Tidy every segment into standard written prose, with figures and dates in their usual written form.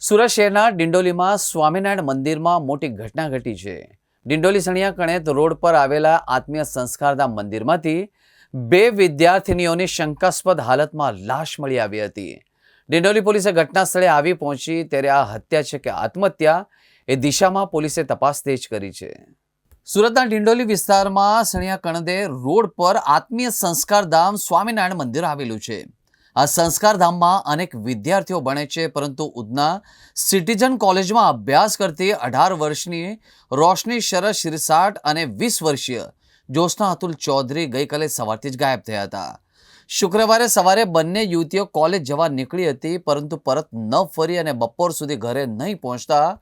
સુરત શહેરના ડિંડોલીમાં સ્વામિનારાયણ મંદિરમાં મોટી ઘટના ઘટી છે। ડિંડોલી સણિયા કણેત રોડ પર આવેલા આત્મીય સંસ્કારધામ મંદિરમાંથી બે વિદ્યાર્થિનીઓની શંકાસ્પદ હાલતમાં લાશ મળી આવી હતી। ડિંડોલી પોલીસે ઘટના સ્થળે આવી પહોંચી ત્યારે આ હત્યા છે કે આત્મહત્યા એ દિશામાં પોલીસે તપાસ તેજ કરી છે। સુરતના ડિંડોલી વિસ્તારમાં સણિયા કણદે રોડ પર આત્મીય સંસ્કારધામ સ્વામિનારાયણ મંદિર આવેલું છે। આ સંસ્કારધામમાં અનેક વિદ્યાર્થીઓ ભણે છે, પરંતુ ઉધના સિટીઝન કોલેજમાં અભ્યાસ કરતી 18 વર્ષની રોશની શરદ શિરસાટ અને 20 વર્ષીય જ્યોત્સના અતુલ ચૌધરી ગઈકાલે સવારથી જ ગાયબ થયા હતા। શુક્રવારે સવારે બંને યુવતીઓ કોલેજ જવા નીકળી હતી, પરંતુ પરત ન ફરી અને બપોર સુધી ઘરે નહીં પહોંચતા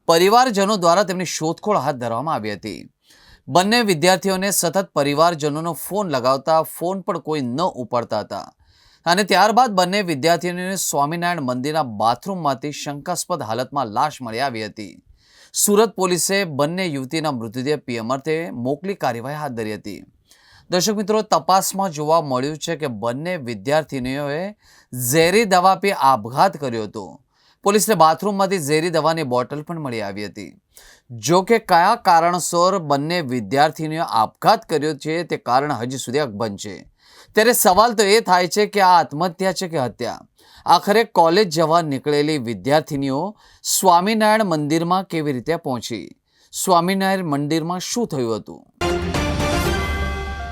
પરિવારજનો દ્વારા તેમની શોધખોળ હાથ ધરવામાં આવી હતી। બંને વિદ્યાર્થીઓને સતત પરિવારજનોનો ફોન લગાવતા ફોન પણ કોઈ ન ઉપાડતા હતા અને ત્યારબાદ બંને વિદ્યાર્થીઓને સ્વામિનારાયણ મંદિરના બાથરૂમમાંથી શંકાસ્પદ હાલતમાં લાશ મળી આવી હતી। સુરત પોલીસે બંને યુવતીના મૃતદેહ પીએમ અર્થે મોકલી કાર્યવાહી હાથ ધરી હતી। દર્શક મિત્રો, તપાસમાં જોવા મળ્યું છે કે બંને વિદ્યાર્થીનીઓએ ઝેરી દવા પી આપઘાત કર્યો હતો। પોલીસને બાથરૂમમાંથી ઝેરી દવાની બોટલ પણ મળી આવી હતી। જો કે કયા કારણસર બંને વિદ્યાર્થીનીઓએ આપઘાત કર્યો છે તે કારણ હજી સુધી અકબંધ છે। ત્યારે સવાલ તો એ થાય છે કે આ આત્મહત્યા છે કે હત્યા? આખરે કોલેજ જવા નીકળેલી વિદ્યાર્થીનીઓ સ્વામિનારાયણ મંદિરમાં કેવી રીતે પહોંચી? સ્વામિનારાયણ મંદિરમાં શું થયું હતું?